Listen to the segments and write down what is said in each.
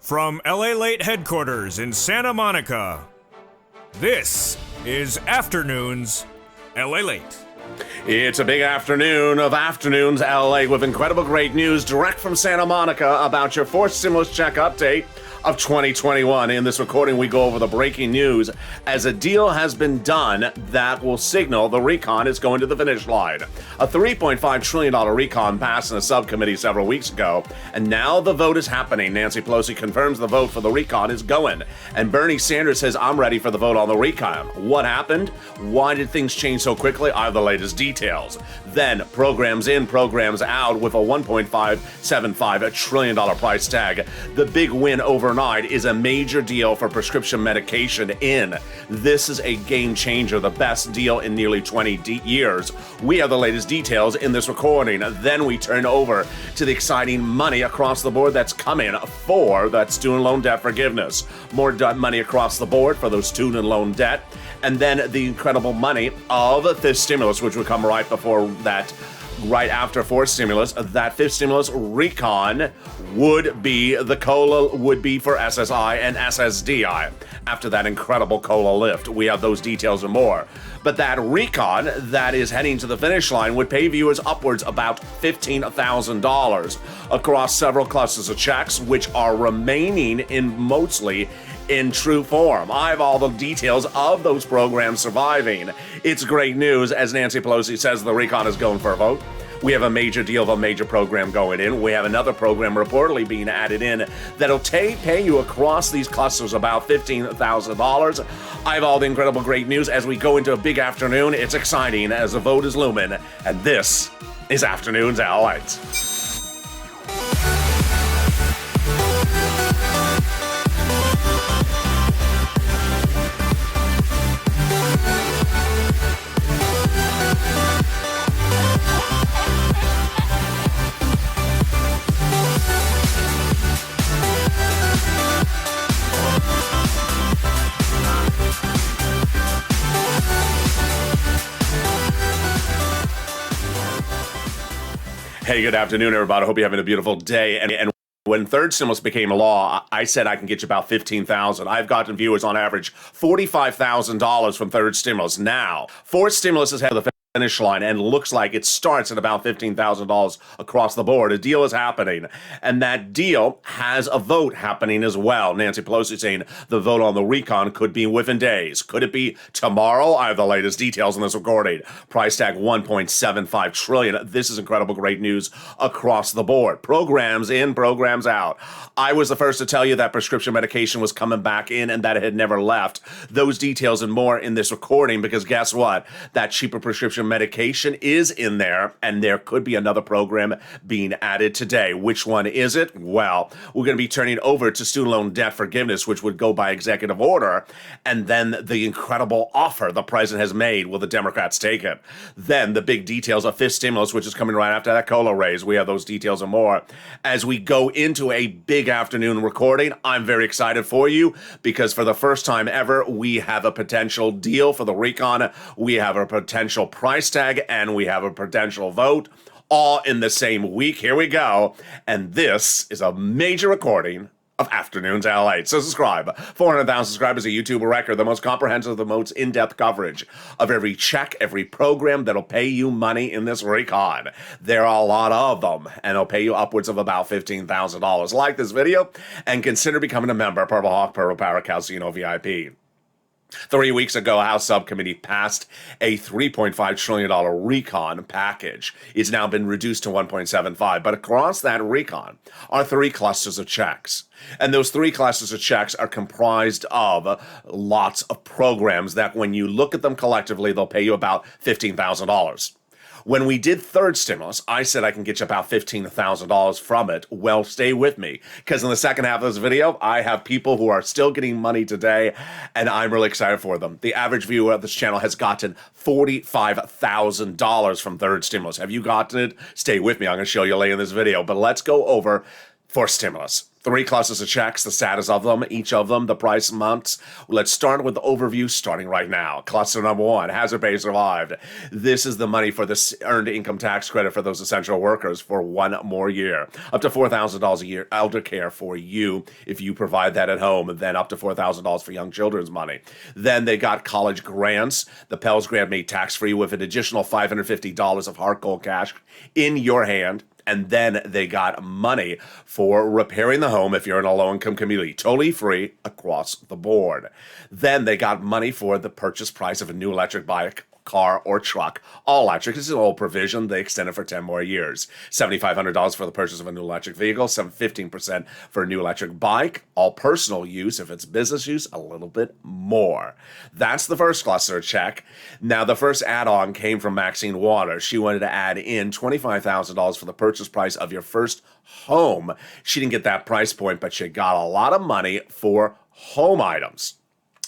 From LALATE headquarters in Santa Monica, this is Afternoons LALATE. It's a big afternoon of Afternoons LA with incredible great news direct from Santa Monica about your fourth stimulus check update of 2021. In this recording, we go over the breaking news as a deal has been done that will signal the RECON is going to the finish line. A $3.5 trillion RECON passed in a subcommittee several weeks ago, and now the vote is happening. Nancy Pelosi confirms the vote for the RECON is going, and Bernie Sanders says, I'm ready for the vote on the RECON. What happened? Why did things change so quickly? I have the latest details. Then, programs in, programs out with a $1.575 trillion price tag. The big win overnight is a major deal for prescription medication in. This is a game changer, the best deal in nearly 20 years. We have the latest details in this recording. Then we turn over to the exciting money across the board that's coming for that student loan debt forgiveness. More money across the board for those student loan debt. And then the incredible money of this stimulus, which would come right before that, right after fourth stimulus. That fifth stimulus, RECON, would be the COLA would be for SSI and SSDI. After that incredible COLA lift, we have those details and more. But that RECON that is heading to the finish line would pay viewers upwards about $15,000 across several clusters of checks, which are remaining in mostly in true form. I have all the details of those programs surviving. It's great news, as Nancy Pelosi says the RECON is going for a vote. We have a major deal of a major program going in. We have another program reportedly being added in that'll pay you across these clusters about $15,000. I have all the incredible great news as we go into a big afternoon. It's exciting as the vote is looming, and this is Afternoons LALATE. Hey, good afternoon, everybody. I hope you're having a beautiful day. And when third stimulus became a law, I said I can get you about $15,000. I've gotten viewers on average $45,000 from third stimulus. Now, fourth stimulus is ahead of the finish line and looks like it starts at about $15,000 across the board. A deal is happening, and that deal has a vote happening as well. Nancy Pelosi saying the vote on the RECON could be within days. Could it be tomorrow? I have the latest details in this recording. Price tag $1.75 trillion. This is incredible great news across the board. Programs in, programs out. I was the first to tell you that prescription medication was coming back in and that it had never left. Those details and more in this recording, because guess what? That cheaper prescription medication is in there, and there could be another program being added today. Which one is it? Well, we're going to be turning over to student loan debt forgiveness, which would go by executive order, and then the incredible offer the president has made. Will the Democrats take it? Then the big details of fifth stimulus, which is coming right after that COLA raise. We have those details and more as we go into a big afternoon recording. I'm very excited for you because for the first time ever, we have a potential deal for the RECON. We have a potential price tag, and we have a potential vote all in the same week. Here we go. And this is a major recording of Afternoons LALATE. So subscribe. 400,000 subscribers, a YouTube record, the most comprehensive, the most in-depth coverage of every check, every program that'll pay you money in this RECON. There are a lot of them, and they'll pay you upwards of about $15,000. Like this video, and consider becoming a member. Purple Hawk, Purple Power, Casino VIP. 3 weeks ago, House Subcommittee passed a $3.5 trillion RECON package. It's now been reduced to 1.75, but across that RECON are three clusters of checks. And those three clusters of checks are comprised of lots of programs that when you look at them collectively, they'll pay you about $15,000. When we did third stimulus, I said I can get you about $15,000 from it. Well, stay with me, because in the second half of this video, I have people who are still getting money today, and I'm really excited for them. The average viewer of this channel has gotten $45,000 from third stimulus. Have you gotten it? Stay with me. I'm going to show you later in this video, but let's go over for stimulus. 3 classes of checks, the status of them, each of them, the price months. Let's start with the overview starting right now. Cluster number 1, hazard pay survived. This is the money for this earned income tax credit for those essential workers for 1 more year. Up to $4,000 a year elder care for you if you provide that at home, and then up to $4,000 for young children's money. Then they got college grants. The Pell's grant made tax-free with an additional $550 of hard cold cash in your hand. And then they got money for repairing the home if you're in a low-income community, totally free across the board. Then they got money for the purchase price of a new electric bike, car, or truck, all electric. This is an old provision. They extended for 10 more years. $7,500 for the purchase of a new electric vehicle, 15% for a new electric bike, all personal use. If it's business use, a little bit more. That's the first cluster check. Now, the first add-on came from Maxine Waters. She wanted to add in $25,000 for the purchase price of your first home. She didn't get that price point, but she got a lot of money for home items.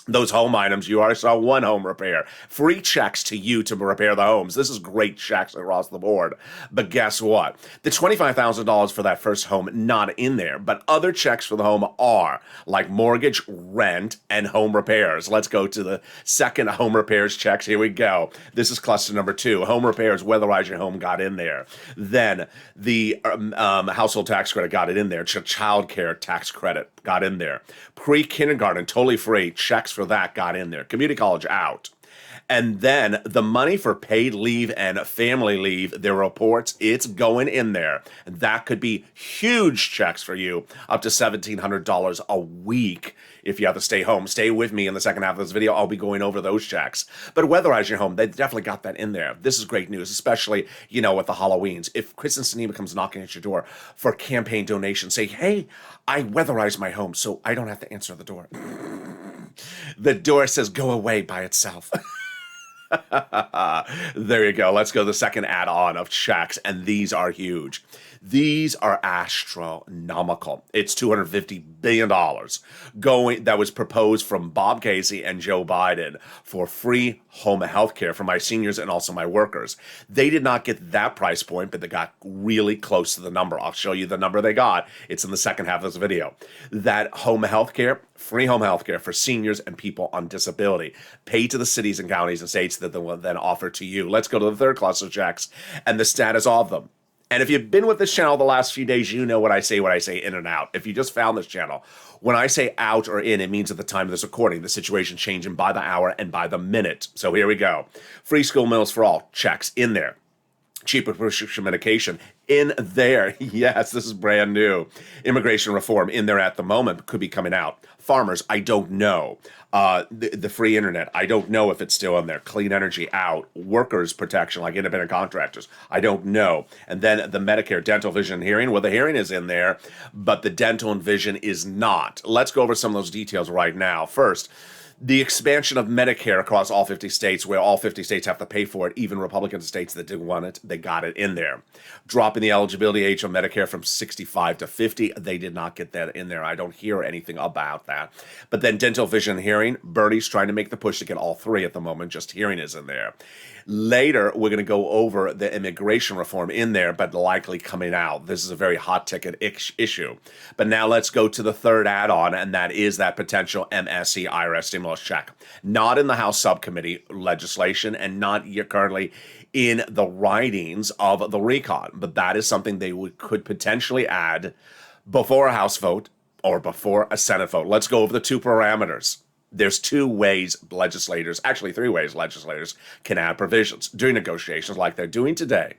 Those home items, you already saw one home repair. Free checks to you to repair the homes. This is great checks across the board. But guess what? The $25,000 for that first home, not in there. But other checks for the home are, like mortgage, rent, and home repairs. Let's go to the second home repairs checks. Here we go. This is cluster number 2. Home repairs, weatherize your home, got in there. Then the household tax credit got it in there. Child care tax credit got in there. Pre-kindergarten, totally free. Checks for that got in there. Community college out. And then the money for paid leave and family leave, their reports, it's going in there. That could be huge checks for you, up to $1,700 a week if you have to stay home. Stay with me in the second half of this video. I'll be going over those checks. But weatherize your home, they definitely got that in there. This is great news, especially, with the Halloweens. If Kristen Sinema comes knocking at your door for campaign donations, say, hey, I weatherized my home so I don't have to answer the door. The door says go away by itself. There you go. Let's go to the second add-on of checks, and these are huge. These are astronomical. It's $250 billion that was proposed from Bob Casey and Joe Biden for free home health care for my seniors and also my workers. They did not get that price point, but they got really close to the number. I'll show you the number they got. It's in the second half of this video. That home health care, free home health care for seniors and people on disability, paid to the cities and counties and states that they will then offer to you. Let's go to the third cluster checks and the status of them. And if you've been with this channel the last few days, you know what I say in and out. If you just found this channel, when I say out or in, it means at the time of this recording, the situation changing by the hour and by the minute. So here we go. Free school meals for all, checks in there. Cheaper prescription medication in there. Yes, this is brand new. Immigration reform in there at the moment, could be coming out. Farmers, I don't know. The free internet, I don't know if it's still in there. Clean energy out. Workers protection, like independent contractors, I don't know. And then the Medicare dental, vision, and hearing. Well, the hearing is in there, but the dental and vision is not. Let's go over some of those details right now. First, the expansion of Medicare across all 50 states, where all 50 states have to pay for it, even Republican states that didn't want it, they got it in there. Dropping the eligibility age of Medicare from 65 to 50, they did not get that in there. I don't hear anything about that. But then dental, vision, and hearing, Bernie's trying to make the push to get all 3 at the moment, just hearing is in there. Later, we're going to go over the immigration reform in there, but likely coming out. This is a very hot ticket issue. But now let's go to the third add-on, and that is that potential MSC IRS stimulus check. Not in the House subcommittee legislation and not yet currently in the writings of the RECON, but that is something they could potentially add before a House vote or before a Senate vote. Let's go over the 2 parameters. There's 2 ways legislators, actually 3 ways legislators can add provisions during negotiations like they're doing today,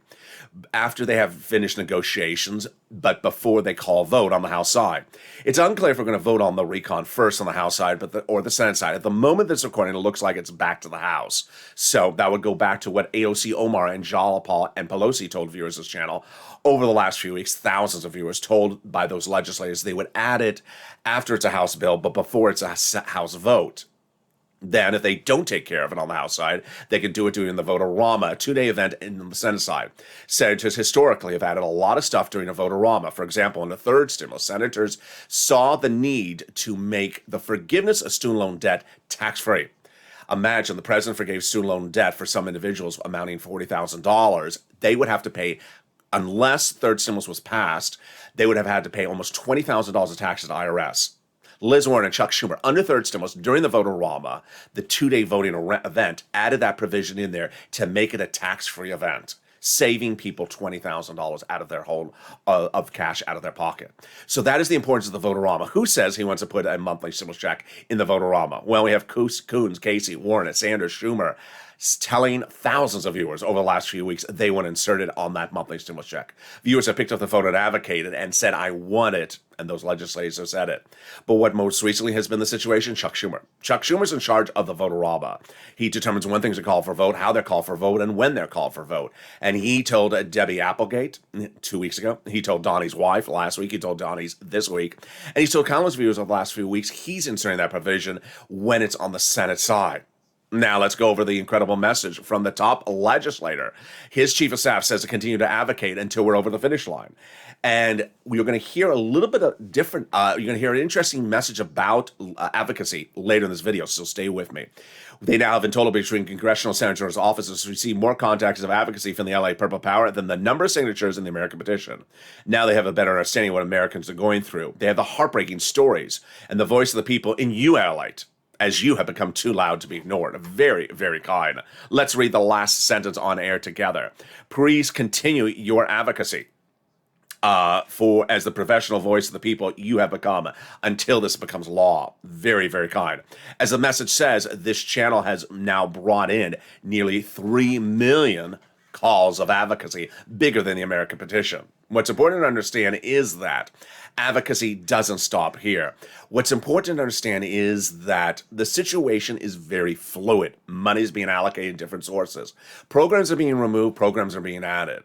after they have finished negotiations, but before they call a vote on the House side. It's unclear if we're going to vote on the RECON first on the House side or the Senate side. At the moment this recording, it looks like it's back to the House. So that would go back to what AOC Omar and Jalapal and Pelosi told viewers of this channel over the last few weeks. Thousands of viewers told by those legislators they would add it after it's a House bill, but before it's a House vote. Then, if they don't take care of it on the House side, they can do it during the vote-a-rama, a 2-day event in the Senate side. Senators historically have added a lot of stuff during a vote-a-rama. For example, in the third stimulus, senators saw the need to make the forgiveness of student loan debt tax-free. Imagine the president forgave student loan debt for some individuals amounting to $40,000. They would have to pay Unless third stimulus was passed, they would have had to pay almost $20,000 of taxes to IRS. Liz Warren and Chuck Schumer, under third stimulus, during the vote-a-rama, the two-day voting event, added that provision in there to make it a tax-free event, saving people $20,000 out of their whole of cash out of their pocket. So that is the importance of the vote-a-rama. Who says he wants to put a monthly stimulus check in the vote-a-rama? Well, we have Coons, Casey, Warren, Sanders, Schumer, telling thousands of viewers over the last few weeks they want to insert it on that monthly stimulus check. Viewers have picked up the phone and advocated and said, I want it, and those legislators have said it. But what most recently has been the situation, Chuck Schumer. Chuck Schumer's in charge of the vote-a-rama. He determines when things are called for vote, how they're called for vote, and when they're called for vote. And he told Debbie Applegate 2 weeks ago. He told Donnie's wife last week. He told Donnie's this week. And he's told countless viewers over the last few weeks he's inserting that provision when it's on the Senate side. Now let's go over the incredible message from the top legislator. His chief of staff says to continue to advocate until we're over the finish line. And we're going to hear a little bit of different, you're going to hear an interesting message about advocacy later in this video, so stay with me. They now have been told between congressional senators' offices receive more contacts of advocacy from the LA Purple Power than the number of signatures in the American petition. Now they have a better understanding of what Americans are going through. They have the heartbreaking stories and the voice of the people in LALATE, as you have become too loud to be ignored. Very, very kind. Let's read the last sentence on air together. Please continue your advocacy for as the professional voice of the people you have become until this becomes law. Very, very kind. As the message says, this channel has now brought in nearly 3 million calls of advocacy, bigger than the American petition. What's important to understand is that advocacy doesn't stop here. What's important to understand is that the situation is very fluid. Money is being allocated in different sources. Programs are being removed, programs are being added.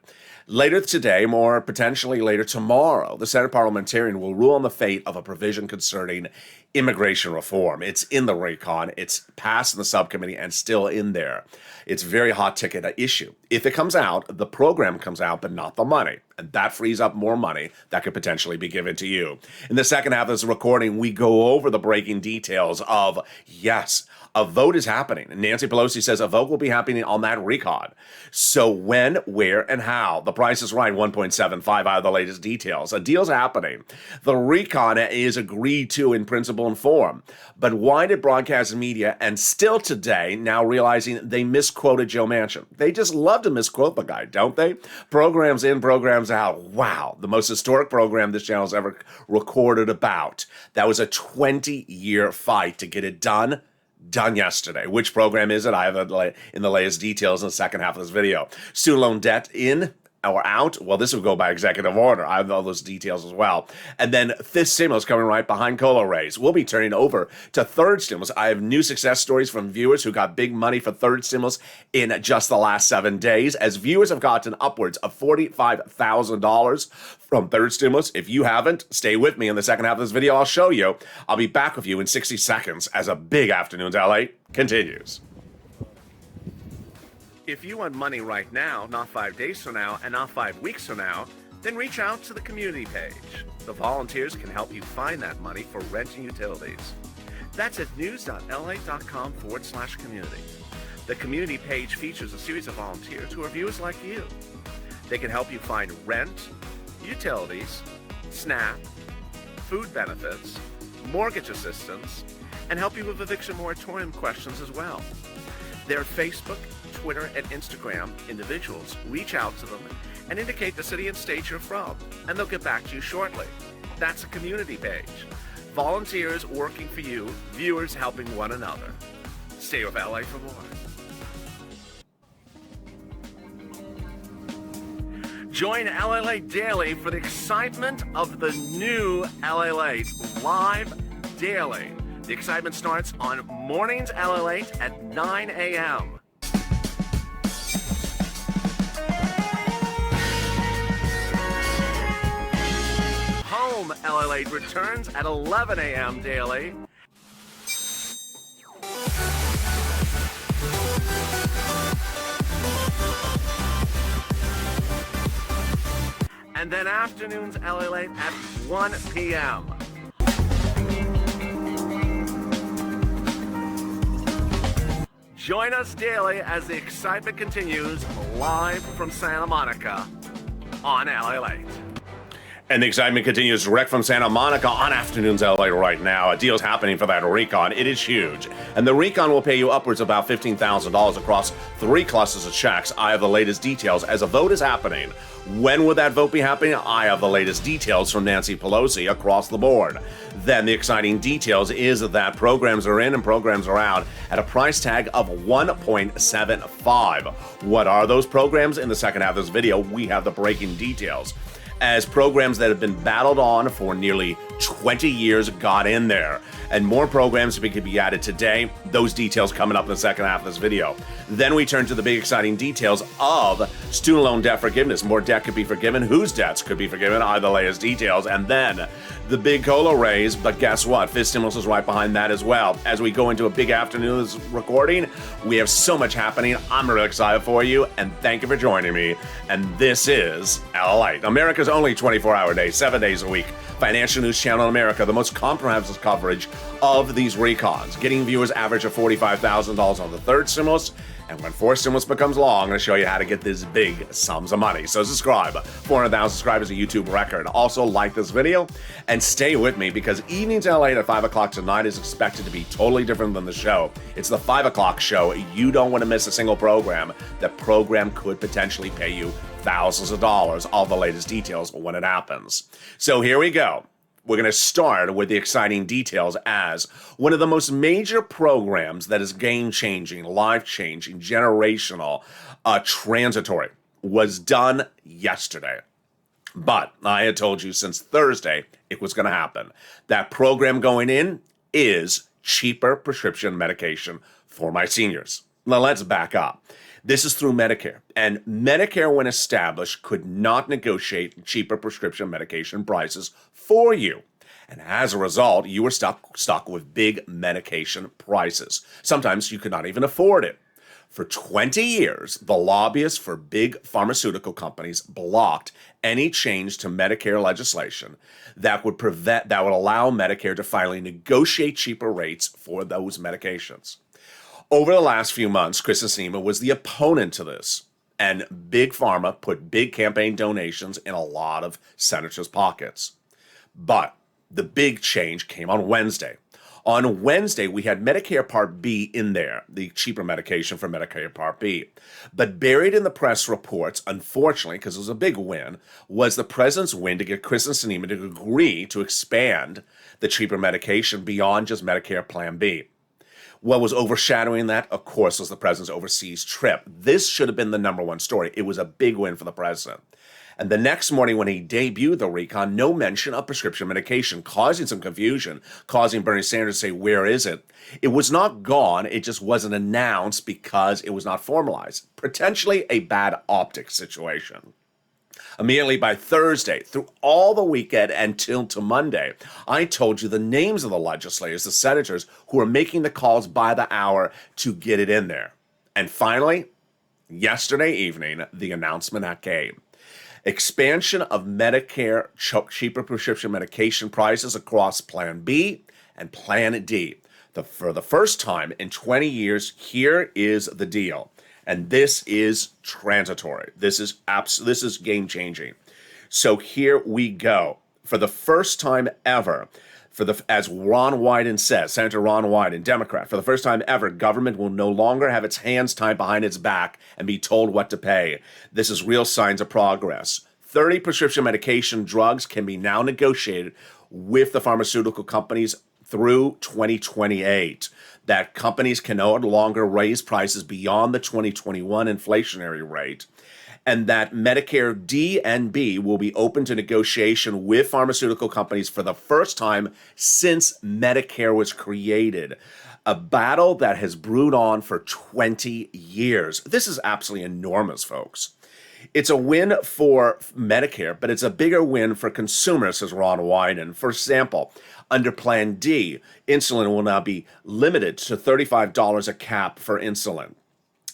Later today, more potentially later tomorrow, the Senate parliamentarian will rule on the fate of a provision concerning immigration reform. It's in the RECON. It's passed in the subcommittee and still in there. It's a very hot ticket issue. If it comes out, the program comes out, but not the money. And that frees up more money that could potentially be given to you. In the second half of this recording, we go over the breaking details of, yes, a vote is happening. Nancy Pelosi says a vote will be happening on that RECON. So when, where, and how? The Price is Right 1.75 out of the latest details. A deal's happening. The RECON is agreed to in principle and form. But why did broadcast media, and still today, now realizing they misquoted Joe Manchin? They just love to misquote the guy, don't they? Programs in, programs out. Wow, the most historic program this channel's ever recorded about. That was a 20-year fight to get it done yesterday. Which program is it? I have it in the latest details in the second half of this video. Student loan debt in or out? Well, this will go by executive order. I have all those details as well. And then fifth stimulus coming right behind COLA raise. We'll be turning over to third stimulus. I have new success stories from viewers who got big money for third stimulus in just the last 7 days, as viewers have gotten upwards of $45,000 from third stimulus. If you haven't, stay with me in the second half of this video. I'll show you. I'll be back with you in 60 seconds as a big Afternoons LA continues. If you want money right now, not 5 days from now, and not 5 weeks from now, then reach out to the community page. The volunteers can help you find that money for rent and utilities. That's at news.la.com/community. The community page features a series of volunteers who are viewers like you. They can help you find rent, utilities, SNAP, food benefits, mortgage assistance, and help you with eviction moratorium questions as well. Their Facebook, Twitter, and Instagram individuals reach out to them and indicate the city and state you're from, and they'll get back to you shortly. That's a community page. Volunteers working for you, viewers helping one another. Stay with LA for more. Join LALATE Daily for the excitement of the new LALATE live daily. The excitement starts on mornings LALATE at 9 a.m. Home LALATE returns at 11 a.m. daily. And then afternoons LALATE at 1 p.m. Join us daily as the excitement continues live from Santa Monica. on LALATE. And the excitement continues direct from Santa Monica on Afternoons LA right now. A deal's happening for that RECON. It is huge. And the RECON will pay you upwards of about $15,000 across 3 clusters of checks. I have the latest details as a vote is happening. When would that vote be happening? I have the latest details from Nancy Pelosi across the board. Then the exciting details is that programs are in and programs are out at a price tag of $1.75. What are those programs? In the second half of this video, we have the breaking details. As programs that have been battled on for nearly 20 years got in there. And more programs could be added today. Those details coming up in the second half of this video. Then we turn to the big exciting details of student loan debt forgiveness. More debt could be forgiven. Whose debts could be forgiven? I have the latest details. And then the big COLA raise. But guess what? Fifth stimulus is right behind that as well. As we go into a big afternoon's recording, we have so much happening. I'm really excited for you. And thank you for joining me. And this is LALATE, America's only 24-hour day, 7 days a week financial news channel in America, the most comprehensive coverage of these recons, getting viewers average of $45,000 on the third stimulus. And when fourth stimulus becomes law, I'm going to show you how to get these big sums of money. So subscribe. 400,000 subscribers, a YouTube record. Also like this video and stay with me because Evenings LA at 5 o'clock tonight is expected to be totally different than the show. It's the 5 o'clock show. You don't want to miss a single program. That program could potentially pay you thousands of dollars. All the latest details when it happens. So here we go. We're going to start with the exciting details as one of the most major programs that is game-changing, life-changing, generational, transitory was done yesterday. But I had told you since Thursday it was going to happen. That program going in is cheaper prescription medication for my seniors. Now let's back up. This is through Medicare, and Medicare, when established, could not negotiate cheaper prescription medication prices for you. And as a result, you were stuck with big medication prices. Sometimes you could not even afford it. For 20 years, the lobbyists for big pharmaceutical companies blocked any change to Medicare legislation that would allow Medicare to finally negotiate cheaper rates for those medications. Over the last few months, Kristen Sinema was the opponent to this, and Big Pharma put big campaign donations in a lot of senators' pockets. But the big change came on Wednesday. On Wednesday, we had Medicare Part B in there, the cheaper medication for Medicare Part B. But buried in the press reports, unfortunately, because it was a big win, was the president's win to get Kristen Sinema to agree to expand the cheaper medication beyond just Medicare Plan B. What was overshadowing that, of course, was the president's overseas trip. This should have been the number one story. It was a big win for the president. And the next morning when he debuted the RECON, no mention of prescription medication, causing some confusion, causing Bernie Sanders to say, where is it? It was not gone. It just wasn't announced because it was not formalized. Potentially a bad optics situation. Immediately by Thursday, through all the weekend until to Monday, I told you the names of the legislators, the senators, who are making the calls by the hour to get it in there. And finally, yesterday evening, the announcement that came. Expansion of Medicare cheaper prescription medication prices across Plan B and Plan D. For the first time in 20 years, here is the deal. And this is transitory. This is game-changing. So here we go. For the first time ever, as Ron Wyden says, Senator Ron Wyden, Democrat, for the first time ever, government will no longer have its hands tied behind its back and be told what to pay. This is real signs of progress. 30 prescription medication drugs can be now negotiated with the pharmaceutical companies through 2028. That companies can no longer raise prices beyond the 2021 inflationary rate, and that Medicare D and B will be open to negotiation with pharmaceutical companies for the first time since Medicare was created. A battle that has brewed on for 20 years. This is absolutely enormous, folks. It's a win for Medicare, but it's a bigger win for consumers, says Ron Wyden. For example, under Plan D, insulin will now be limited to $35 a cap for insulin.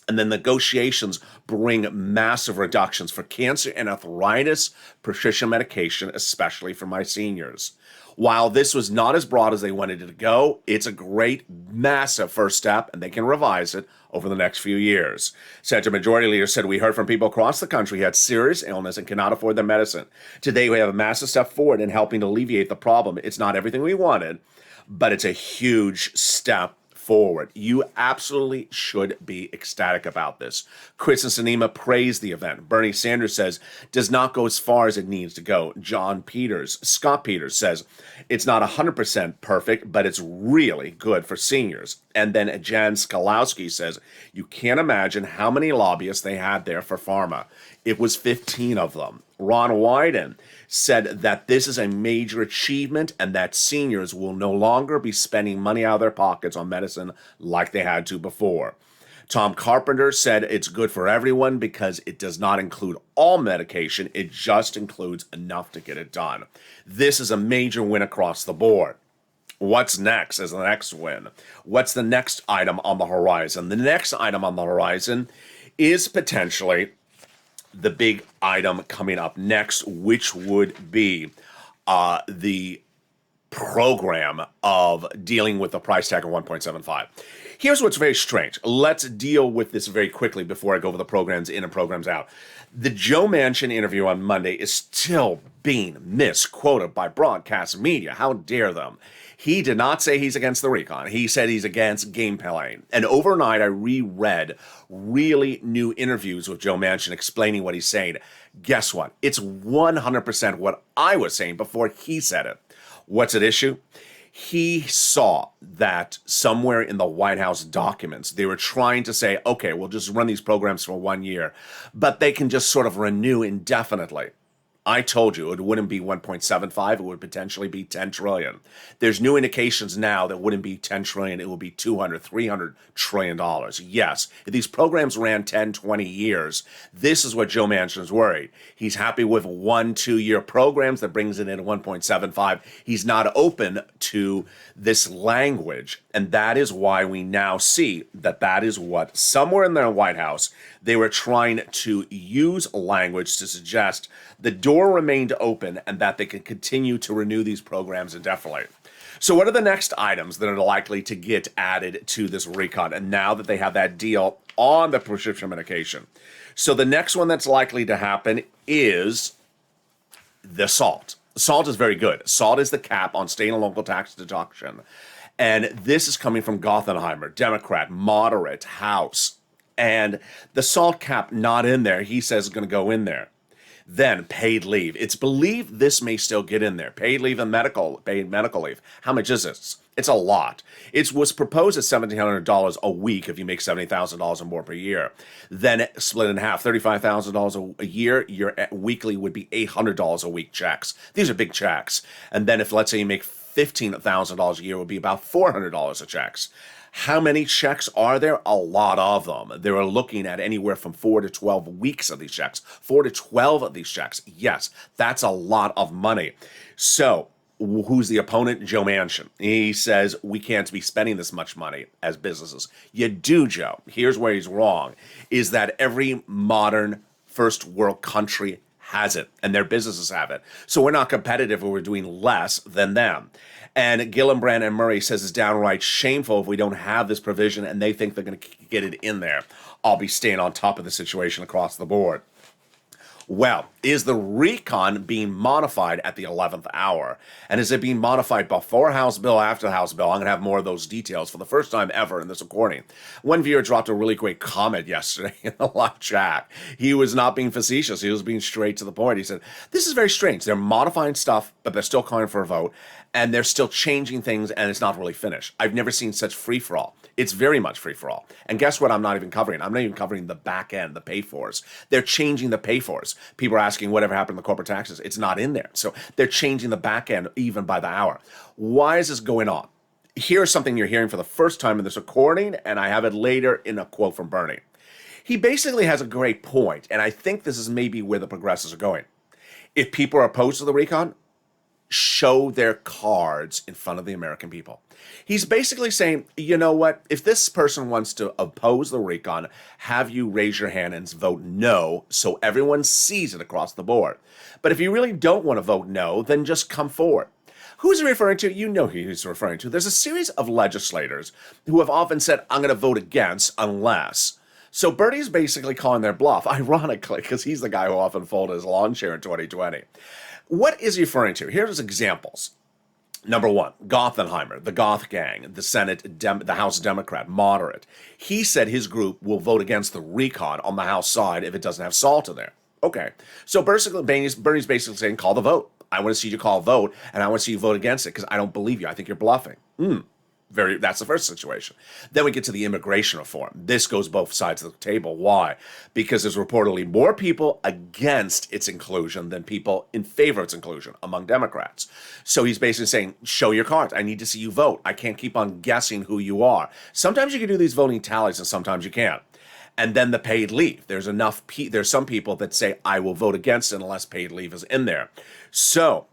And then negotiations bring massive reductions for cancer and arthritis prescription medication, especially for my seniors. While this was not as broad as they wanted it to go, it's a great, massive first step, and they can revise it over the next few years. Center Majority Leader said, "We heard from people across the country who had serious illness and cannot afford their medicine. Today, we have a massive step forward in helping to alleviate the problem. It's not everything we wanted, but it's a huge step forward." You absolutely should be ecstatic about this. Chris and Sinema praised the event. Bernie Sanders says, "Does not go as far as it needs to go." Scott Peters says, "It's not 100% perfect, but it's really good for seniors." And then Jan Skalowski says, "You can't imagine how many lobbyists they had there for pharma. It was 15 of them." Ron Wyden said that this is a major achievement and that seniors will no longer be spending money out of their pockets on medicine like they had to before. Tom Carpenter said it's good for everyone because it does not include all medication. It just includes enough to get it done. This is a major win across the board. What's next is the next win. What's the next item on the horizon? The next item on the horizon is potentially the big item coming up next, which would be the program of dealing with the price tag of 1.75. Here's what's very strange. Let's deal with this very quickly before I go over the programs in and programs out. The Joe Manchin interview on Monday is still being misquoted by broadcast media. How dare them? He did not say he's against the RECON. He said he's against game playing. And overnight, I reread really new interviews with Joe Manchin explaining what he's saying. Guess what? It's 100% what I was saying before he said it. What's at issue? He saw that somewhere in the White House documents, they were trying to say, okay, we'll just run these programs for 1 year, but they can just sort of renew indefinitely. I told you it wouldn't be 1.75, it would potentially be 10 trillion. There's new indications now that wouldn't be 10 trillion, it will be 200, 300 trillion dollars. Yes, if these programs ran 10, 20 years, this is what Joe Manchin is worried. He's happy with 1-2 year programs that brings it in at 1.75. He's not open to this language, and that is why we now see that that is what somewhere in the White House they were trying to use language to suggest the door remained open and that they could continue to renew these programs indefinitely. So what are the next items that are likely to get added to this RECON? And now that they have that deal on the prescription medication. So the next one that's likely to happen is the SALT. SALT is very good. SALT is the cap on state and local tax deduction. And this is coming from Gothenheimer, Democrat, moderate, House. And the SALT cap not in there, he says is going to go in there. Then paid leave. It's believed this may still get in there. Paid leave and paid medical leave. How much is this? It's a lot. It was proposed at $1,700 a week if you make $70,000 or more per year. Then split in half, $35,000 a year. Your weekly would be $800 a week checks. These are big checks. And then if let's say you make $15,000 a year, it would be about $400 a checks. How many checks are there? A lot of them. They are looking at anywhere from 4 to 12 weeks of these checks. 4 to 12 of these checks. Yes, that's a lot of money. So who's the opponent? Joe Manchin. He says we can't be spending this much money as businesses. You do, Joe. Here's where he's wrong, is that every modern first world country has it, and their businesses have it. So we're not competitive if we're doing less than them. And Gillibrand and Murray says it's downright shameful if we don't have this provision, and they think they're going to get it in there. I'll be staying on top of the situation across the board. Well, is the RECON being modified at the 11th hour? And is it being modified before House bill, after House bill? I'm going to have more of those details for the first time ever in this recording. One viewer dropped a really great comment yesterday in the live chat. He was not being facetious. He was being straight to the point. He said, this is very strange. They're modifying stuff, but they're still calling for a vote. And they're still changing things, and it's not really finished. I've never seen such free-for-all. It's very much free-for-all. And guess what I'm not even covering? I'm not even covering the back end, the pay-fors. They're changing the pay-fors. People are asking whatever happened to the corporate taxes. It's not in there. So they're changing the back end even by the hour. Why is this going on? Here's something you're hearing for the first time in this recording, and I have it later in a quote from Bernie. He basically has a great point, and I think this is maybe where the progressives are going. If people are opposed to the RECON, show their cards in front of the American people. He's basically saying, you know what, if this person wants to oppose the RECON, have you raise your hand and vote no so everyone sees it across the board. But if you really don't want to vote no, then just come forward. Who's he referring to? You know who he's referring to. There's a series of legislators who have often said, I'm going to vote against unless. So Bernie's basically calling their bluff, ironically, because he's the guy who often folded his lawn chair in 2020. What is he referring to? Here's examples. Number one, Gothenheimer, the Goth gang, the the House Democrat, moderate. He said his group will vote against the recon on the House side if it doesn't have salt in there. Okay. So basically, Bernie's basically saying, call the vote. I want to see you call a vote, and I want to see you vote against it because I don't believe you. I think you're bluffing. That's the first situation. Then we get to the immigration reform. This goes both sides of the table. Why? Because there's reportedly more people against its inclusion than people in favor of its inclusion among Democrats. So he's basically saying, show your cards. I need to see you vote. I can't keep on guessing who you are. Sometimes you can do these voting tallies and sometimes you can't. And then the paid leave. There's some people that say, I will vote against it unless paid leave is in there. So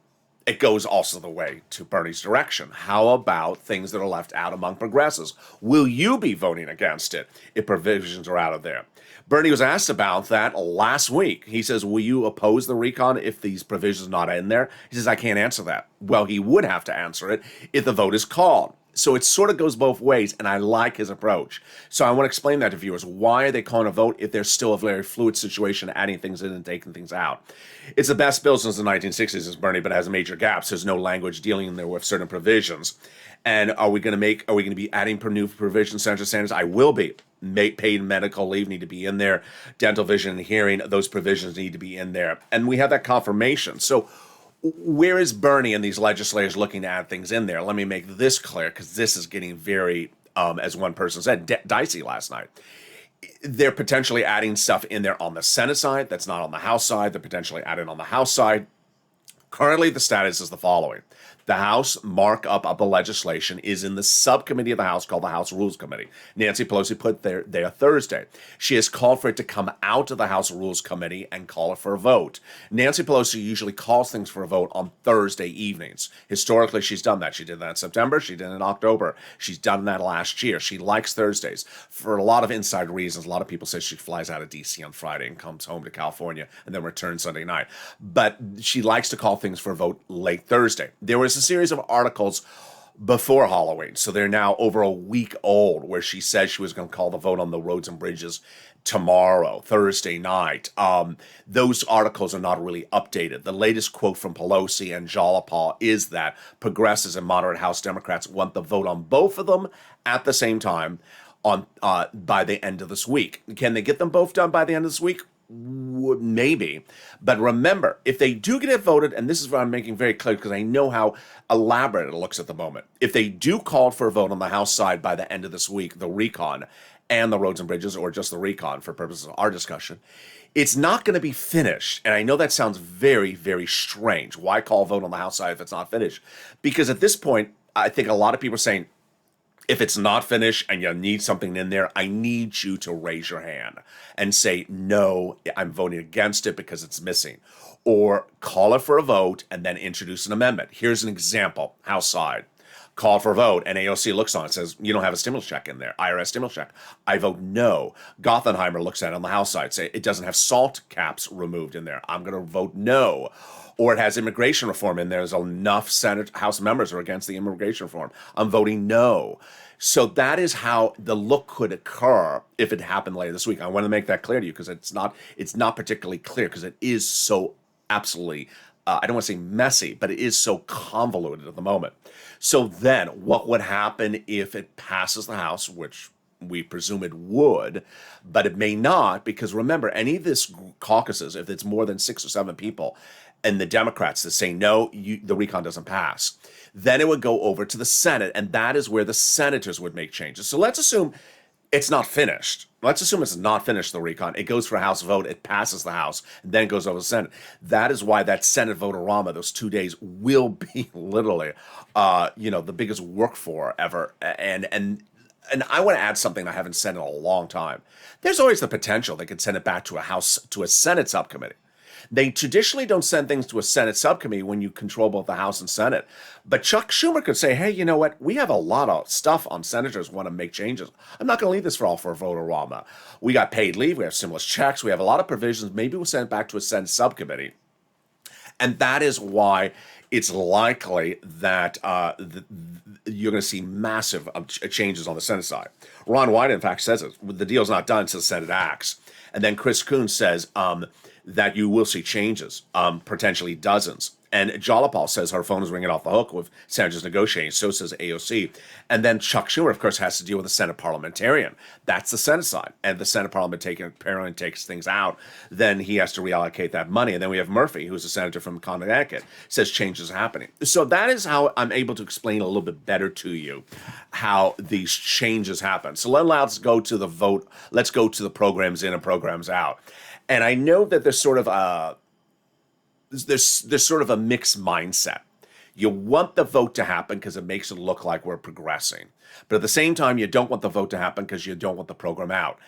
it goes also the way to Bernie's direction. How about things that are left out among progressives? Will you be voting against it if provisions are out of there? Bernie was asked about that last week. He says, will you oppose the recon if these provisions are not in there? He says, I can't answer that. Well, he would have to answer it if the vote is called. So it sort of goes both ways, and I like his approach. So I want to explain that to viewers. Why are they calling a vote if there's still a very fluid situation, adding things in and taking things out? It's the best bill since the 1960s, is Bernie, but it has major gaps. There's no language dealing in there with certain provisions. And are we going to be adding new provisions, Senator Sanders? I will be. Paid medical leave need to be in there. Dental, vision, and hearing, those provisions need to be in there. And we have that confirmation. So where is Bernie and these legislators looking to add things in there? Let me make this clear, because this is getting very, as one person said, dicey last night. They're potentially adding stuff in there on the Senate side that's not on the House side. They're potentially adding on the House side. Currently, the status is the following. The House markup of the legislation is in the subcommittee of the House called the House Rules Committee. Nancy Pelosi put there Thursday. She has called for it to come out of the House Rules Committee and call it for a vote. Nancy Pelosi usually calls things for a vote on Thursday evenings. Historically, she's done that. She did that in September. She did it in October. She's done that last year. She likes Thursdays for a lot of inside reasons. A lot of people say she flies out of D.C. on Friday and comes home to California and then returns Sunday night. But she likes to call things for a vote late Thursday. There was a series of articles before Halloween, so they're now over a week old, where she says she was going to call the vote on the roads and bridges tomorrow, Thursday night. Those articles are not really updated. The latest quote from Pelosi and Jalapal is that progressives and moderate House Democrats want the vote on both of them at the same time on by the end of this week. Can they get them both done by the end of this week? Maybe. But remember, if they do get it voted, and this is what I'm making very clear because I know how elaborate it looks at the moment. If they do call for a vote on the House side by the end of this week, the recon and the roads and bridges, or just the recon for purposes of our discussion, it's not going to be finished. And I know that sounds very, very strange. Why call a vote on the House side if it's not finished? Because at this point, I think a lot of people are saying, if it's not finished and you need something in there, I need you to raise your hand and say, no, I'm voting against it because it's missing. Or call it for a vote and then introduce an amendment. Here's an example, House side. Call for a vote, and AOC looks on it and says, you don't have a stimulus check in there, IRS stimulus check. I vote no. Gothenheimer looks at it on the House side, say it doesn't have salt caps removed in there. I'm going to vote no. Or it has immigration reform in there. There's enough House members are against the immigration reform. I'm voting no. So that is how the look could occur if it happened later this week. I want to make that clear to you because it's not particularly clear because it is so absolutely, I don't want to say messy, but it is so convoluted at the moment. So then what would happen if it passes the House, which we presume it would, but it may not, because remember, any of this caucuses, if it's more than 6 or 7 people, and the Democrats that say no, the recon doesn't pass, then it would go over to the Senate, and that is where the senators would make changes. So let's assume it's not finished. Let's assume it's not finished, the recon. It goes for a House vote, it passes the House, and then it goes over to the Senate. That is why that Senate vote-a-rama, those 2 days, will be literally, the biggest work for ever. And I want to add something I haven't said in a long time. There's always the potential they could send it back to a Senate subcommittee. They traditionally don't send things to a Senate subcommittee when you control both the House and Senate. But Chuck Schumer could say, hey, you know what? We have a lot of stuff on senators who want to make changes. I'm not going to leave this for a vote-a-rama. We got paid leave. We have stimulus checks. We have a lot of provisions. Maybe we'll send it back to a Senate subcommittee. And that is why it's likely that you're going to see massive changes on the Senate side. Ron Wyden, in fact, says it. The deal's not done until the Senate acts. And then Chris Coons says that you will see changes, potentially dozens. And Jolopal says her phone is ringing off the hook with senators negotiating. So says AOC. And then Chuck Schumer, of course, has to deal with the Senate parliamentarian. That's the Senate side. And the Senate parliamentarian takes things out. Then he has to reallocate that money. And then we have Murphy, who's a senator from Connecticut, says changes are happening. So that is how I'm able to explain a little bit better to you how these changes happen. So let's go to the vote. Let's go to the programs in and programs out. And I know that there's sort of there's sort of a mixed mindset. You want the vote to happen because it makes it look like we're progressing. But at the same time, you don't want the vote to happen because you don't want the program out.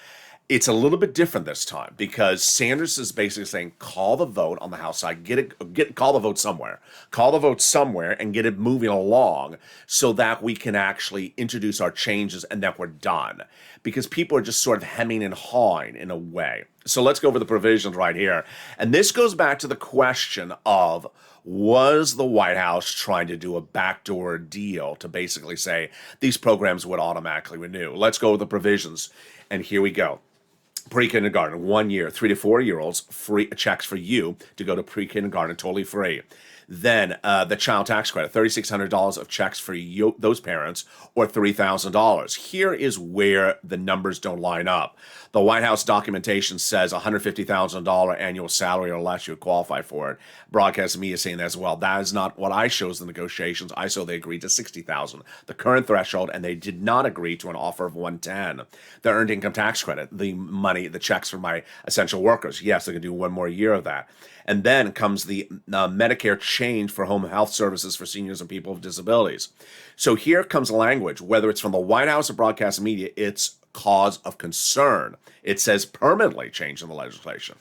It's a little bit different this time because Sanders is basically saying, call the vote on the House side, call the vote somewhere and get it moving along so that we can actually introduce our changes and that we're done. Because people are just sort of hemming and hawing in a way. So let's go over the provisions right here. And this goes back to the question of, was the White House trying to do a backdoor deal to basically say these programs would automatically renew? Let's go with the provisions. And here we go. Pre-kindergarten, 1 year, 3 to 4 year olds, free checks for you to go to pre-kindergarten, totally free. Then the child tax credit, $3,600 of checks for you, those parents, or $3,000. Here is where the numbers don't line up. The White House documentation says $150,000 annual salary or less, you would qualify for it. Broadcast media is saying that as well. That is not what I shows the negotiations. I saw they agreed to $60,000, the current threshold, and they did not agree to an offer of $110,000. The earned income tax credit, the money, the checks for my essential workers. Yes, they can do 1 more year of that. And then comes the Medicare change for home health services for seniors and people with disabilities. So here comes language, whether it's from the White House or broadcast media, it's cause of concern. It says permanently change in the legislation.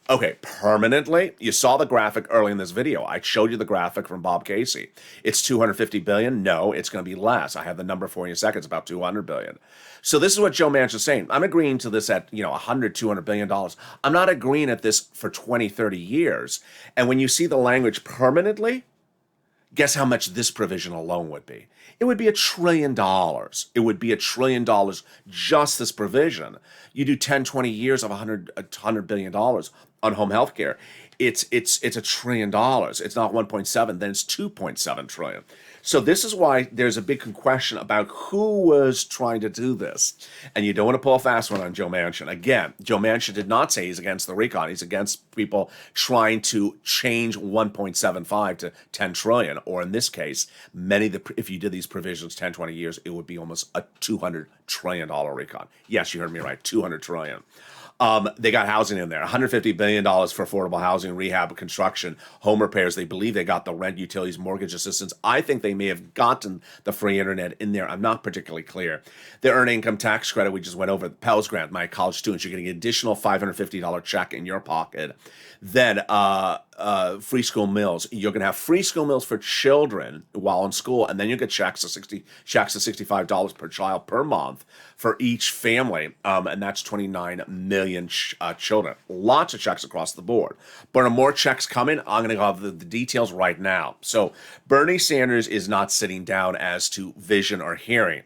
Okay, permanently? You saw the graphic early in this video. I showed you the graphic from Bob Casey. It's $250 billion. No, it's going to be less. I have the number for you in a second. It's about $200 billion. So this is what Joe Manchin is saying. I'm agreeing to this at, $200 billion. I'm not agreeing at this for 20, 30 years. And when you see the language permanently, guess how much this provision alone would be? It would be $1 trillion. It would be $1 trillion just this provision. You do 10, 20 years of $100 billion on home health care. It's $1 trillion. It's not 1.7, then it's 2.7 trillion. So this is why there's a big question about who was trying to do this. And you don't want to pull a fast one on Joe Manchin. Again, Joe Manchin did not say he's against the RECON. He's against people trying to change 1.75 to 10 trillion. Or in this case, if you did these provisions 10, 20 years, it would be almost a $200 trillion RECON. Yes, you heard me right, 200 trillion. They got housing in there, $150 billion for affordable housing, rehab, construction, home repairs. They believe they got the rent, utilities, mortgage assistance. I think they may have gotten the free internet in there. I'm not particularly clear. The earned income tax credit, we just went over. The Pell's Grant, my college students, you're getting an additional $550 check in your pocket. Then free school meals. You're going to have free school meals for children while in school, and then you get checks of $65 per child per month for each family, and that's 29 million children. Lots of checks across the board. But are more checks coming? I'm going to go have the details right now. So Bernie Sanders is not sitting down as to vision or hearing.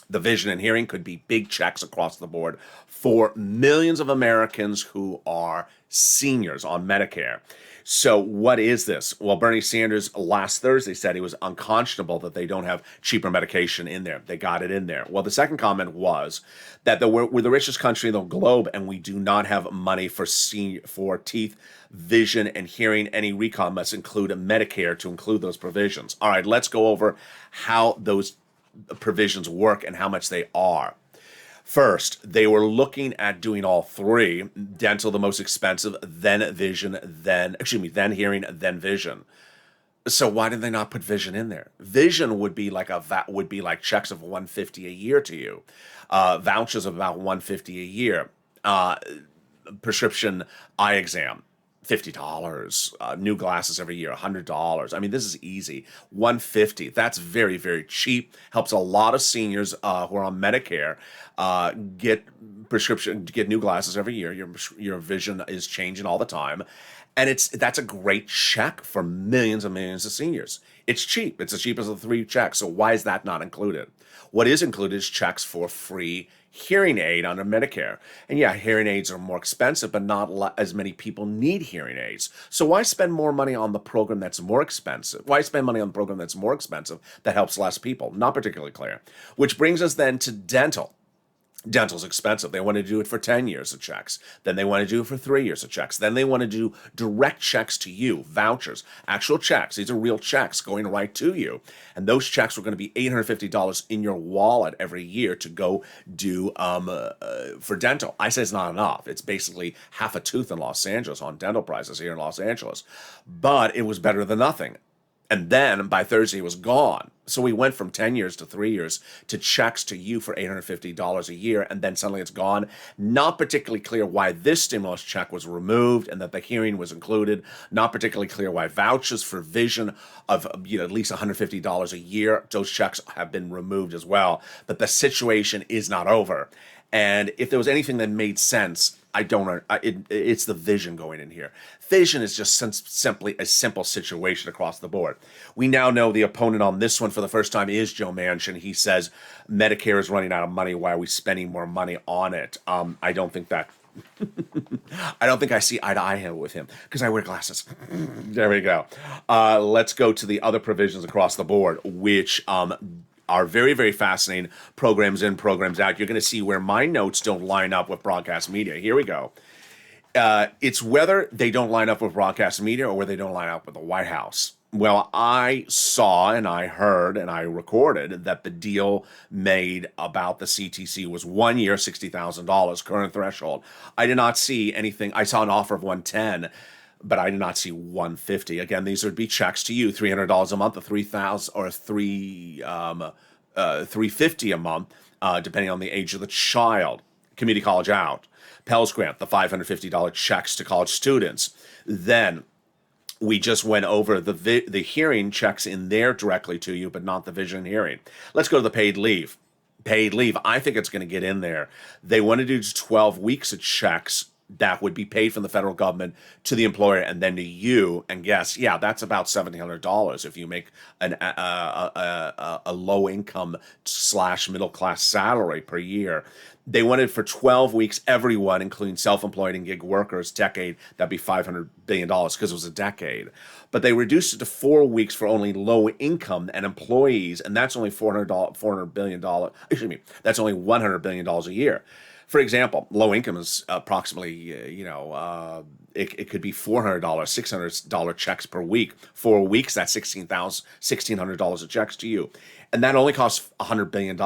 The vision and hearing could be big checks across the board for millions of Americans who are seniors on Medicare. So what is this? Well, Bernie Sanders last Thursday said he was unconscionable that they don't have cheaper medication in there. They got it in there. Well, the second comment was that we're the richest country in the globe and we do not have money for teeth, vision, and hearing. Any recon must include a Medicare to include those provisions. All right, let's go over how those provisions work and how much they are. First, they were looking at doing all three: dental, the most expensive, then vision, then hearing, then vision. So why did they not put vision in there? Vision would be like checks of $150 a year to you, vouchers of about $150 a year, prescription eye exam, $50, new glasses every year, $100. I mean, this is easy. $150. That's very, very cheap. Helps a lot of seniors who are on Medicare get prescription to get new glasses every year. Your vision is changing all the time. And that's a great check for millions and millions of seniors. It's cheap. It's as cheap as the 3 checks. So why is that not included? What is included is checks for free hearing aid under Medicare. And yeah, hearing aids are more expensive, but not as many people need hearing aids. So why spend more money on the program that's more expensive? Why spend money on the program that's more expensive that helps less people? Not particularly clear. Which brings us then to dental. Dental's expensive. They want to do it for 10 years of checks. Then they want to do it for 3 years of checks. Then they want to do direct checks to you, vouchers, actual checks. These are real checks going right to you. And those checks are going to be $850 in your wallet every year to go do for dental. I say it's not enough. It's basically half a tooth in Los Angeles on dental prices here in Los Angeles. But it was better than nothing. And then by Thursday, it was gone. So we went from 10 years to 3 years to checks to you for $850 a year, and then suddenly it's gone. Not particularly clear why this stimulus check was removed and that the hearing was included. Not particularly clear why vouchers for vision of at least $150 a year, those checks have been removed as well. But the situation is not over. And if there was anything that made sense, it's the vision going in here. Vision is just simply a simple situation across the board. We now know the opponent on this one for the first time is Joe Manchin. He says Medicare is running out of money. Why are we spending more money on it? I don't think that. I don't think I see eye to eye with him because I wear glasses. There we go. Let's go to the other provisions across the board, which are very, very fascinating. Programs in, programs out. You're going to see where my notes don't line up with broadcast media. Here we go. It's whether they don't line up with broadcast media or whether they don't line up with the White House. Well, I saw and I heard and I recorded that the deal made about the CTC was 1 year, $60,000, current threshold. I did not see anything. I saw an offer of 110. But I did not see 150. Again, these would be checks to you, $300 a month, or $3,000 or $350 a month, depending on the age of the child. Community college out. Pell's Grant, the $550 checks to college students. Then we just went over the hearing checks in there directly to you, but not the vision hearing. Let's go to the paid leave. Paid leave, I think it's going to get in there. They want to do 12 weeks of checks that would be paid from the federal government to the employer and then to you. And guess, yeah, that's about $1,700 if you make a low income / middle class salary per year. They wanted for 12 weeks, everyone, including self-employed and gig workers, decade, that'd be $500 billion because it was a decade. But they reduced it to 4 weeks for only low income and employees, and that's only $400 billion. Excuse me, that's only $100 billion a year. For example, low income is approximately, it could be $400, $600 checks per week. 4 weeks, that's $1,600 of checks to you. And that only costs $100 billion.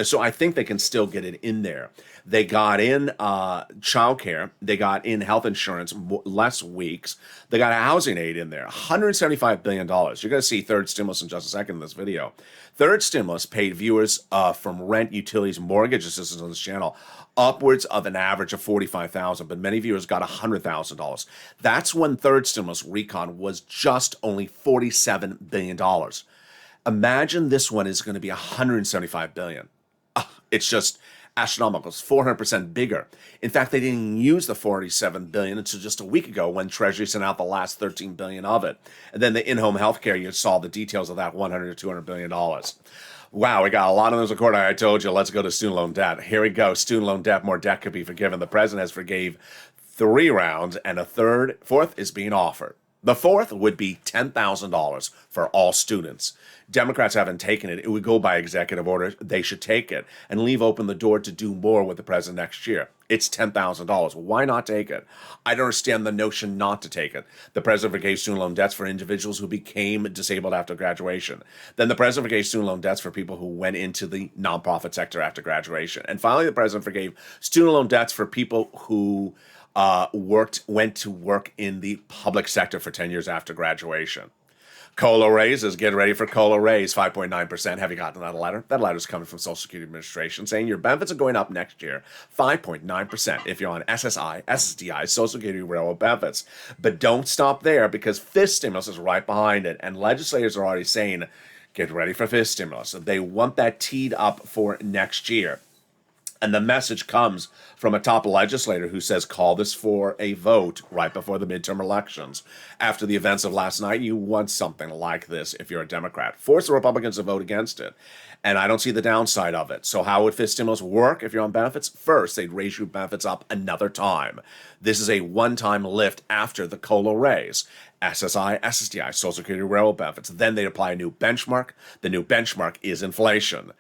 So I think they can still get it in there. They got in childcare. They got in health insurance, less weeks. They got a housing aid in there, $175 billion. You're going to see third stimulus in just a second in this video. Third stimulus paid viewers from rent, utilities, mortgage assistance on this channel upwards of an average of $45,000, but many viewers got $100,000. That's when third stimulus, RECON, was just only $47 billion. Imagine this one is going to be $175 billion. It's just astronomical. It's 400% bigger. In fact, they didn't use the $47 billion until just a week ago when Treasury sent out the last $13 billion of it. And then the in-home healthcare, you saw the details of that, $100 to $200 billion. Wow, we got a lot of those recorded. I told you, let's go to student loan debt. Here we go. Student loan debt, more debt could be forgiven. The president has forgave 3 rounds, and a fourth is being offered. The fourth would be $10,000 for all students. Democrats haven't taken it. It would go by executive order. They should take it and leave open the door to do more with the president next year. It's $10,000. Why not take it? I don't understand the notion not to take it. The president forgave student loan debts for individuals who became disabled after graduation. Then the president forgave student loan debts for people who went into the nonprofit sector after graduation. And finally, the president forgave student loan debts for people who went to work in the public sector for 10 years after graduation. COLA raises, get ready for COLA raise, 5.9%. Have you gotten that letter? That letter's coming from Social Security Administration saying your benefits are going up next year, 5.9% if you're on SSI, SSDI, Social Security Railroad benefits. But don't stop there because fifth stimulus is right behind it. And legislators are already saying, get ready for fifth stimulus. They want that teed up for next year. And the message comes from a top legislator who says, call this for a vote right before the midterm elections. After the events of last night, you want something like this if you're a Democrat. Force the Republicans to vote against it. And I don't see the downside of it. So how would fifth stimulus work if you're on benefits? First, they'd raise your benefits up another time. This is a one-time lift after the COLA raise. SSI, SSDI, Social Security Railroad benefits. Then they apply a new benchmark. The new benchmark is inflation.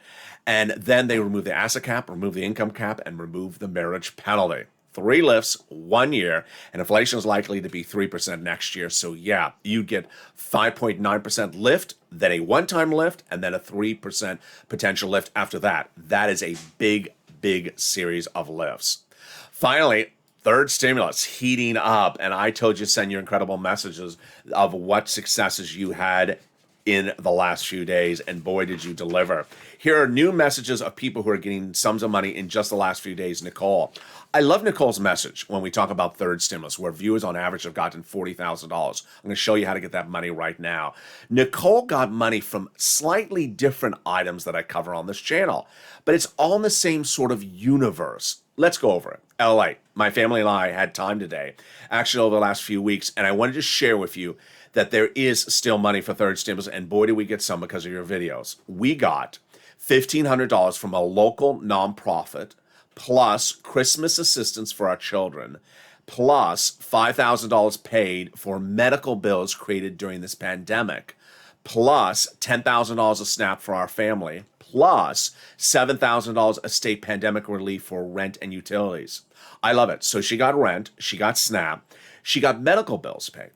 And then they remove the asset cap, remove the income cap, and remove the marriage penalty. 3 lifts, 1 year, and inflation is likely to be 3% next year. So yeah, you get 5.9% lift, then a one-time lift, and then a 3% potential lift after that. That is a big, big series of lifts. Finally, third stimulus heating up, and I told you to send your incredible messages of what successes you had in the last few days, and boy, did you deliver. Here are new messages of people who are getting sums of money in just the last few days. Nicole. I love Nicole's message when we talk about third stimulus, where viewers on average have gotten $40,000. I'm going to show you how to get that money right now. Nicole got money from slightly different items that I cover on this channel, but it's all in the same sort of universe. Let's go over it. LA. My family and I had time today, actually over the last few weeks, and I wanted to share with you that there is still money for third stimulus, and boy, did we get some because of your videos. We got $1,500 from a local nonprofit, plus Christmas assistance for our children, plus $5,000 paid for medical bills created during this pandemic, plus $10,000 a SNAP for our family, plus $7,000 a state pandemic relief for rent and utilities. I love it. So she got rent, she got SNAP, she got medical bills paid,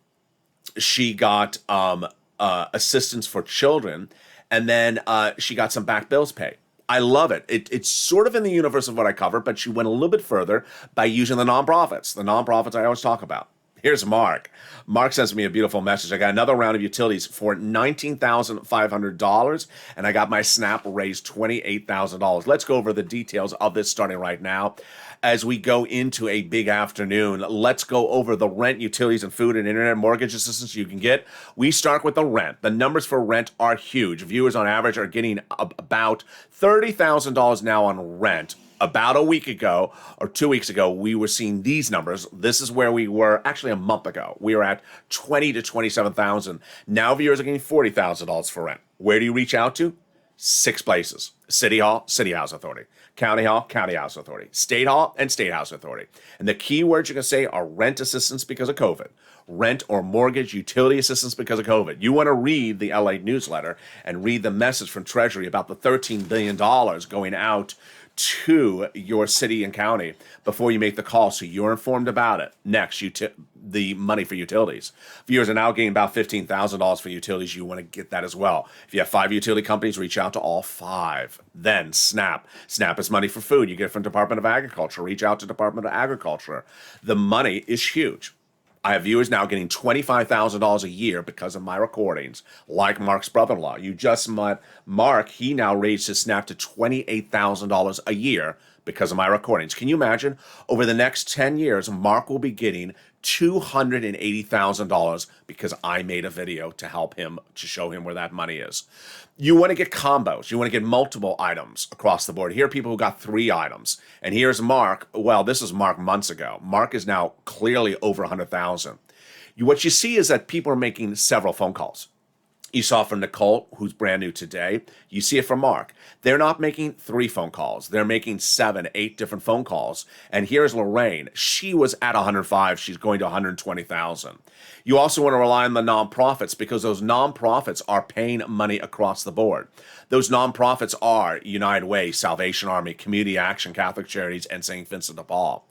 she got assistance for children, and then she got some back bills paid. I love it. It's sort of in the universe of what I cover, but she went a little bit further by using the nonprofits I always talk about. Here's Mark. Mark sends me a beautiful message. I got another round of utilities for $19,500, and I got my SNAP raised $28,000. Let's go over the details of this starting right now. As we go into a big afternoon, let's go over the rent, utilities, and food and internet mortgage assistance you can get. We start with the rent. The numbers for rent are huge. Viewers on average are getting about $30,000 now on rent. About a week ago or 2 weeks ago, we were seeing these numbers. This is where we were actually a month ago. We were at $20,000 to $27,000. Now viewers are getting $40,000 for rent. Where do you reach out to? 6 places. City Hall, City House Authority. County Hall, County House Authority. State Hall, and State House Authority. And the key words you're going to say are rent assistance because of COVID. Rent or mortgage utility assistance because of COVID. You want to read the LA newsletter and read the message from Treasury about the $13 billion going out to your city and county before you make the call, so you're informed about it. Next, the money for utilities. Viewers are now getting about $15,000 for utilities. You want to get that as well. If you have 5 utility companies, reach out to all 5. Then SNAP. SNAP is money for food. You get it from Department of Agriculture. Reach out to Department of Agriculture. The money is huge. I have viewers now getting $25,000 a year because of my recordings, like Mark's brother-in-law. You just met Mark. He now raised his SNAP to $28,000 a year because of my recordings. Can you imagine? Over the next 10 years, Mark will be getting $280,000 because I made a video to help him, to show him where that money is. You want to get combos. You want to get multiple items across the board. Here are people who got 3 items. And here's Mark. Well, this is Mark months ago. Mark is now clearly over 100,000. What you see is that people are making several phone calls. You saw from Nicole, who's brand new today. You see it from Mark. They're not making 3 phone calls. They're making 7, 8 different phone calls. And here's Lorraine. She was at 105. She's going to 120,000. You also want to rely on the nonprofits because those nonprofits are paying money across the board. Those nonprofits are United Way, Salvation Army, Community Action, Catholic Charities, and St. Vincent de Paul.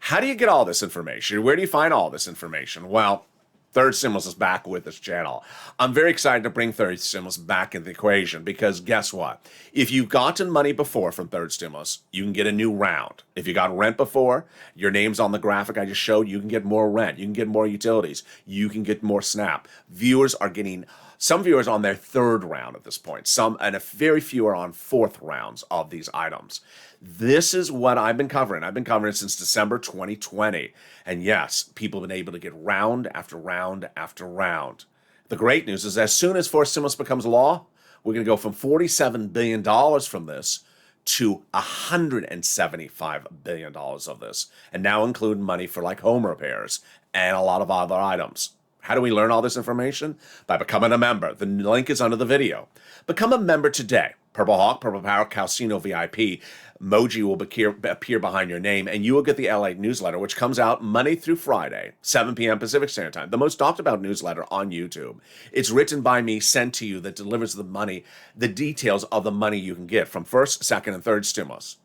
How do you get all this information? Where do you find all this information? Well, Third Stimulus is back with this channel. I'm very excited to bring Third Stimulus back in the equation because guess what? If you've gotten money before from Third Stimulus, you can get a new round. If you got rent before, your name's on the graphic I just showed, you can get more rent. You can get more utilities. You can get more SNAP. Viewers are getting, some viewers on their 3rd round at this point. Some, and a very few are on 4th rounds of these items. This is what I've been covering. I've been covering it since December 2020. And yes, people have been able to get round after round after round. The great news is as soon as fourth stimulus becomes law, we're going to go from $47 billion from this to $175 billion of this, and now include money for like home repairs and a lot of other items. How do we learn all this information? By becoming a member. The link is under the video. Become a member today. Purple Hawk, Purple Power, Calcino VIP. Emoji will appear behind your name, and you will get the LALATE newsletter, which comes out Monday through Friday, 7 p.m. Pacific Standard Time. The most talked about newsletter on YouTube. It's written by me, sent to you, that delivers the money, the details of the money you can get from first, second, and third stimulus.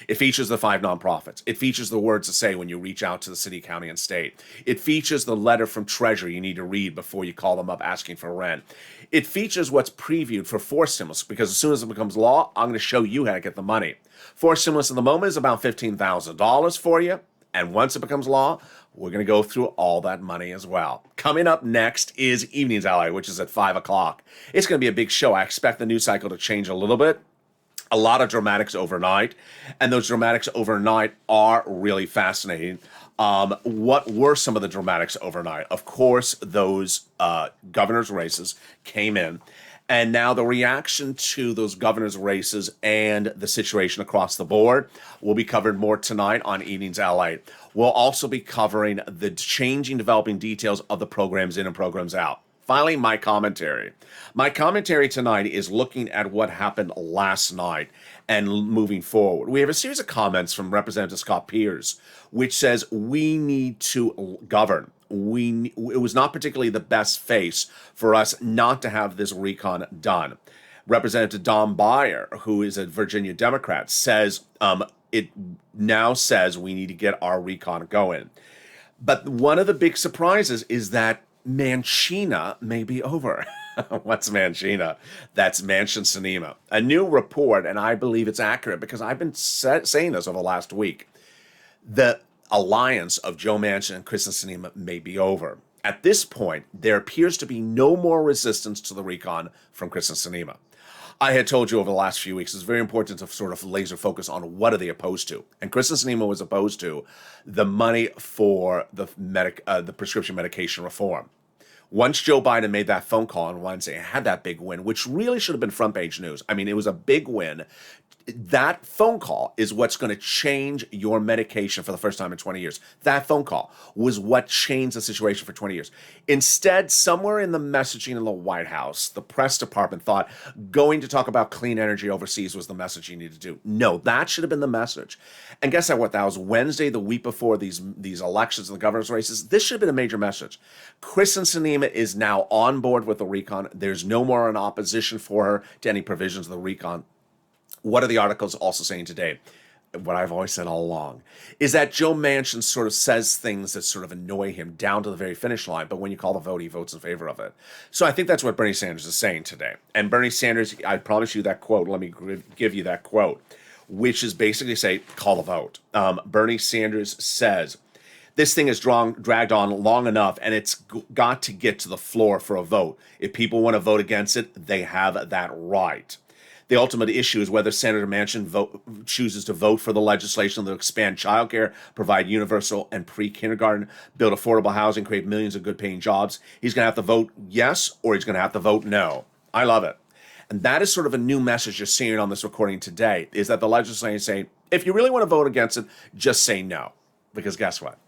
It features the 5 nonprofits. It features the words to say when you reach out to the city, county, and state. It features the letter from Treasury you need to read before you call them up asking for rent. It features what's previewed for 4 stimulus, because as soon as it becomes law, I'm going to show you how to get the money. 4 stimulus at the moment is about $15,000 for you. And once it becomes law, we're going to go through all that money as well. Coming up next is Evenings LA, which is at 5 o'clock. It's going to be a big show. I expect the news cycle to change a little bit. A lot of dramatics overnight, and those dramatics overnight are really fascinating. What were some of the dramatics overnight? Of course, those governor's races came in, and now the reaction to those governor's races and the situation across the board will be covered more tonight on Evenings LA. We'll also be covering the changing, developing details of the programs in and programs out. Finally, my commentary. My commentary tonight is looking at what happened last night and moving forward. We have a series of comments from Representative Scott Peters, which says we need to govern. It was not particularly the best face for us not to have this recon done. Representative Don Beyer, who is a Virginia Democrat, says it now says we need to get our recon going. But one of the big surprises is that Manchina may be over. What's Manchina? That's Manchin Sinema. A new report, and I believe it's accurate because I've been saying this over the last week. The alliance of Joe Manchin and Kristen Sinema may be over. At this point, there appears to be no more resistance to the recon from Kristen Sinema. I had told you over the last few weeks, it's very important to sort of laser focus on what are they opposed to. And Kristen Sinema was opposed to the money for the prescription medication reform. Once Joe Biden made that phone call on Wednesday and had that big win, which really should have been front page news. I mean, it was a big win. That phone call is what's going to change your medication for the first time in 20 years. That phone call was what changed the situation for 20 years. Instead, somewhere in the messaging in the White House, the press department thought going to talk about clean energy overseas was the message you needed to do. No, that should have been the message. And guess what? That was Wednesday, the week before these elections and the governor's races. This should have been a major message. Kristen Sinema is now on board with the recon. There's no more an opposition for her to any provisions of the recon. What are the articles also saying today? What I've always said all along is that Joe Manchin sort of says things that sort of annoy him down to the very finish line, but when you call the vote, he votes in favor of it. So I think that's what Bernie Sanders is saying today. And Bernie Sanders, I promise you that quote. Let me give you that quote, which is basically say, call the vote. Bernie Sanders says, this thing is dragged on long enough, and it's got to get to the floor for a vote. If people want to vote against it, they have that right. The ultimate issue is whether Senator Manchin chooses to vote for the legislation that will expand childcare, provide universal and pre-kindergarten, build affordable housing, create millions of good-paying jobs. He's going to have to vote yes, or he's going to have to vote no. I love it. And that is sort of a new message you're seeing on this recording today, is that the legislature is saying, if you really want to vote against it, just say no. Because guess what?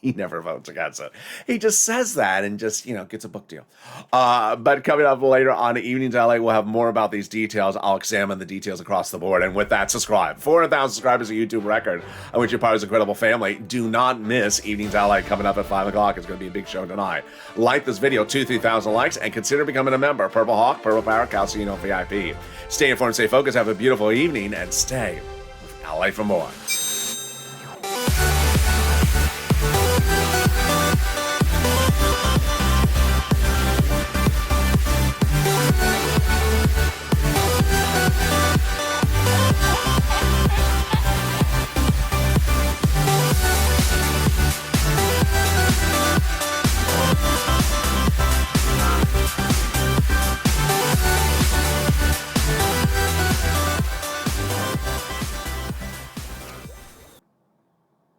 He never votes against it. He just says that and just, gets a book deal. But coming up later on Evenings LA, we'll have more about these details. I'll examine the details across the board. And with that, subscribe. 400,000 subscribers, a YouTube record. I wish you're part of this incredible family. Do not miss Evenings LA coming up at 5 o'clock. It's going to be a big show tonight. Like this video, 3,000 likes, and consider becoming a member. Purple Hawk, Purple Power, Calcino VIP. Stay informed, stay focused, have a beautiful evening, and stay with LA for more.